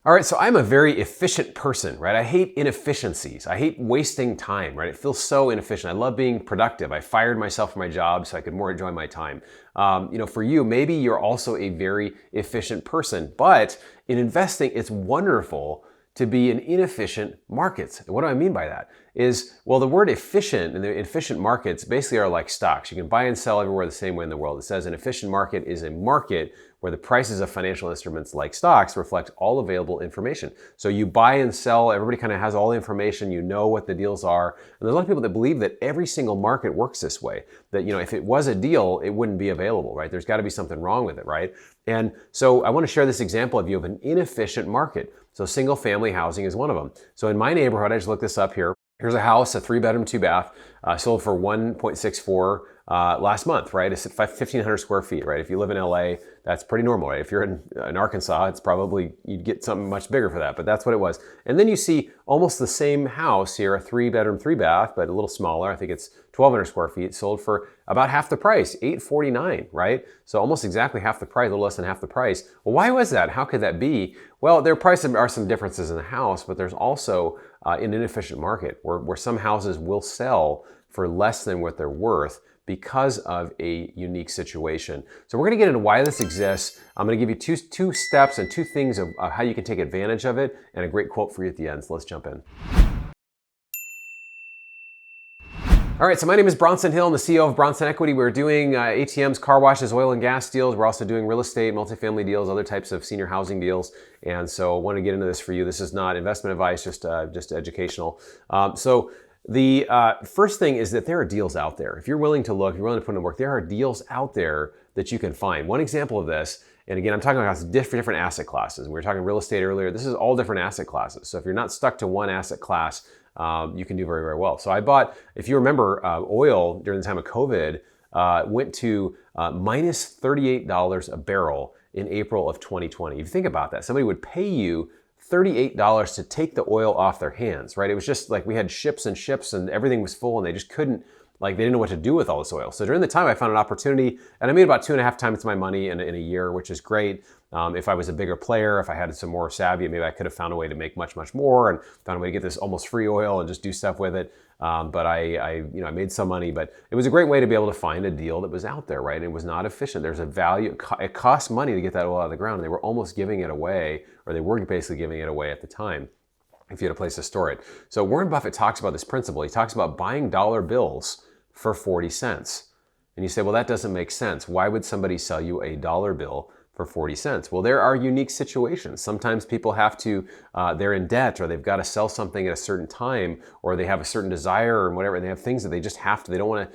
All right, so I'm a very efficient person, right? I hate inefficiencies. I hate wasting time, right? It feels so inefficient. I love being productive. I fired myself from my job so I could more enjoy my time. For you, maybe you're also a very efficient person, but in investing, it's wonderful to be in inefficient markets. And what do I mean by that? Well, the word efficient and the efficient markets basically are like stocks. You can buy and sell everywhere the same way in the world. It says an efficient market is a market where the prices of financial instruments like stocks reflect all available information. So you buy and sell, everybody kind of has all the information, you know what the deals are. And there's a lot of people that believe that every single market works this way, that if it was a deal, it wouldn't be available, right? There's got to be something wrong with it, right? And so I want to share this example of an inefficient market. So single family housing is one of them. So in my neighborhood, I just looked this up here. Here's a house, a 3-bedroom, 2-bath, sold for 1.64 last month, right? It's 1,500 square feet, right? If you live in LA, that's pretty normal, right? If you're in Arkansas, it's probably, you'd get something much bigger for that, but that's what it was. And then you see almost the same house here, a 3-bedroom, 3-bath, but a little smaller. I think it's 1,200 square feet, sold for about half the price, $849, right? So almost exactly half the price, a little less than half the price. Well, why was that? How could that be? Well, there probably are some differences in the house, but there's also an inefficient market where some houses will sell for less than what they're worth because of a unique situation. So we're gonna get into why this exists. I'm gonna give you two steps and two things of how you can take advantage of it, and a great quote for you at the end. So let's jump in. All right, so my name is Bronson Hill. I'm the CEO of Bronson Equity. We're doing ATMs, car washes, oil and gas deals. We're also doing real estate, multifamily deals, other types of senior housing deals. And so I want to get into this for you. This is not investment advice, just educational. So the first thing is that there are deals out there. If you're willing to look, if you're willing to put in work, there are deals out there that you can find. One example of this, and again, I'm talking about different asset classes. We were talking real estate earlier. This is all different asset classes. So if you're not stuck to one asset class, you can do very, very well. So I bought, if you remember, oil during the time of COVID went to minus $38 a barrel in April of 2020. If you think about that, somebody would pay you $38 to take the oil off their hands, right? It was just like we had ships and ships and everything was full and they just couldn't, they didn't know what to do with all this oil. So during the time I found an opportunity and I made about 2.5 times my money in a year, which is great. If I was a bigger player, if I had some more savvy, maybe I could have found a way to make much, much more and found a way to get this almost free oil and just do stuff with it. But I made some money, but it was a great way to be able to find a deal that was out there, right? And it was not efficient. There's a value, it cost money to get that oil out of the ground and they were almost giving it away, or they were basically giving it away at the time if you had a place to store it. So Warren Buffett talks about this principle. He talks about buying dollar bills for 40 cents. And you say, well, that doesn't make sense. Why would somebody sell you a dollar bill for 40 cents? Well, there are unique situations. Sometimes people have to, they're in debt or they've got to sell something at a certain time, or they have a certain desire or whatever, and they have things that they just have to, they don't want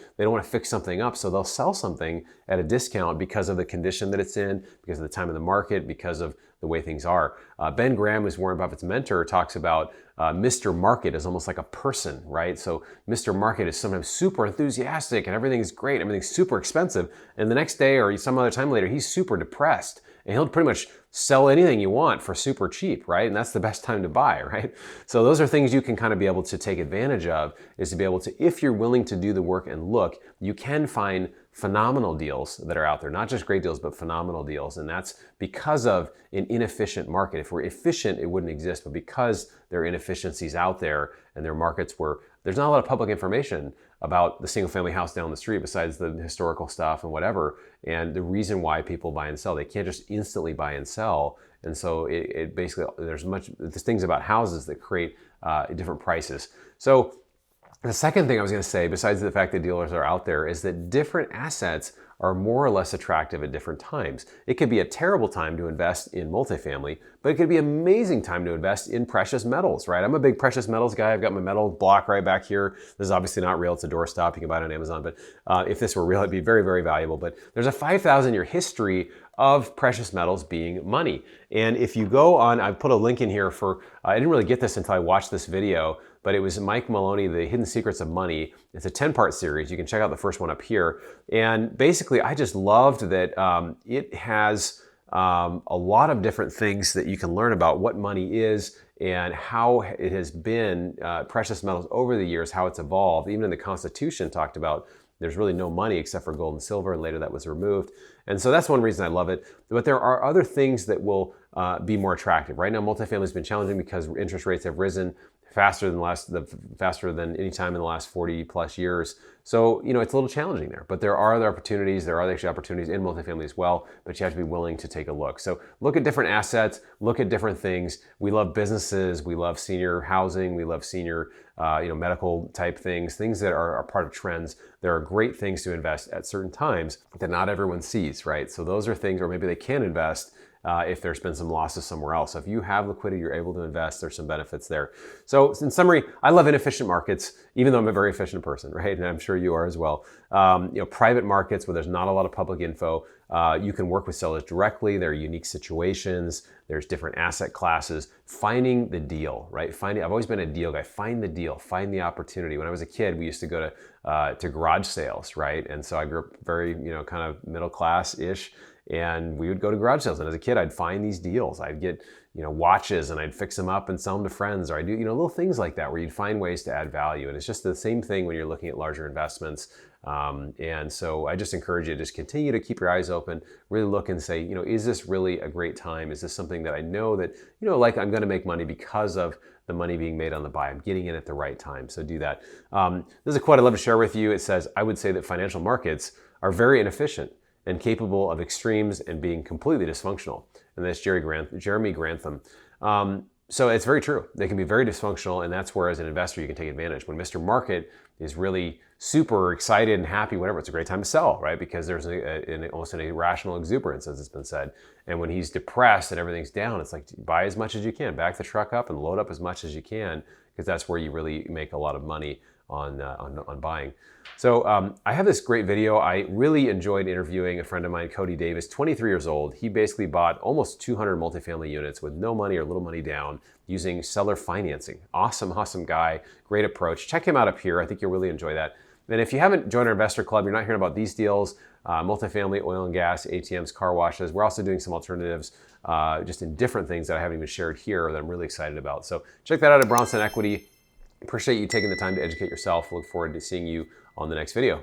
to fix something up. So they'll sell something at a discount because of the condition that it's in, because of the time of the market, because of the way things are. Ben Graham, who's Warren Buffett's mentor, talks about Mr. Market is almost like a person, right? So Mr. Market is sometimes super enthusiastic and everything is great, everything's super expensive. And the next day or some other time later, he's super depressed and he'll pretty much sell anything you want for super cheap, right? And that's the best time to buy, right? So those are things you can kind of be able to take advantage of, is to be able to, if you're willing to do the work and look, you can find phenomenal deals that are out there, not just great deals, but phenomenal deals. And that's because of an inefficient market. If we're efficient, it wouldn't exist, but because there are inefficiencies out there and there are markets where there's not a lot of public information about the single family house down the street besides the historical stuff and whatever. And the reason why people buy and sell, they can't just instantly buy and sell. And so it basically, there's things about houses that create different prices. So the second thing I was going to say, besides the fact that dealers are out there, is that different assets are more or less attractive at different times. It could be a terrible time to invest in multifamily, but it could be an amazing time to invest in precious metals, right? I'm a big precious metals guy. I've got my metal block right back here. This is obviously not real. It's a doorstop. You can buy it on Amazon, but if this were real, it'd be very, very valuable. But there's a 5,000-year history of precious metals being money. And if you go on, I've put a link in here for, I didn't really get this until I watched this video, but it was Mike Maloney, The Hidden Secrets of Money. It's a 10-part series. You can check out the first one up here. And basically, I just loved that it has a lot of different things that you can learn about what money is and how it has been, precious metals over the years, how it's evolved. Even in the Constitution talked about there's really no money except for gold and silver, and later that was removed. And so that's one reason I love it. But there are other things that will be more attractive. Right now, multifamily has been challenging because interest rates have risen faster than any time in the last 40 plus years. So, it's a little challenging there, but there are other opportunities. There are actually opportunities in multifamily as well, but you have to be willing to take a look. So look at different assets, look at different things. We love businesses. We love senior housing. We love senior, medical type things that are part of trends. There are great things to invest at certain times that not everyone sees, right? So those are things where maybe they can invest if there's been some losses somewhere else. So if you have liquidity, you're able to invest, there's some benefits there. So in summary, I love inefficient markets, even though I'm a very efficient person, right? And I'm sure you are as well. Private markets where there's not a lot of public info, you can work with sellers directly. There are unique situations. There's different asset classes. Finding the deal, right? I've always been a deal guy. Find the deal, find the opportunity. When I was a kid, we used to go to garage sales, right? And so I grew up very, kind of middle class-ish. And we would go to garage sales. And as a kid, I'd find these deals. I'd get, watches and I'd fix them up and sell them to friends. Or I'd do, little things like that where you'd find ways to add value. And it's just the same thing when you're looking at larger investments. And so I just encourage you to just continue to keep your eyes open, really look and say, is this really a great time? Is this something that I know that, like I'm going to make money because of the money being made on the buy? I'm getting in at the right time. So do that. There's a quote I'd love to share with you. It says, I would say that financial markets are very inefficient and capable of extremes and being completely dysfunctional. And that's Jeremy Grantham. So it's very true. They can be very dysfunctional, and that's where as an investor you can take advantage. When Mr. Market is really super excited and happy, whatever, it's a great time to sell, right? Because there's almost an irrational exuberance, as it's been said. And when he's depressed and everything's down, it's like buy as much as you can, back the truck up and load up as much as you can, because that's where you really make a lot of money on buying. So I have this great video. I really enjoyed interviewing a friend of mine, Cody Davis, 23 years old. He basically bought almost 200 multifamily units with no money or little money down using seller financing. Awesome guy, great approach. Check him out up here. I think you'll really enjoy that. And if you haven't joined our investor club, you're not hearing about these deals, multifamily, oil and gas, ATMs, car washes. We're also doing some alternatives just in different things that I haven't even shared here that I'm really excited about. So check that out at Bronson Equity. Appreciate you taking the time to educate yourself. Look forward to seeing you on the next video.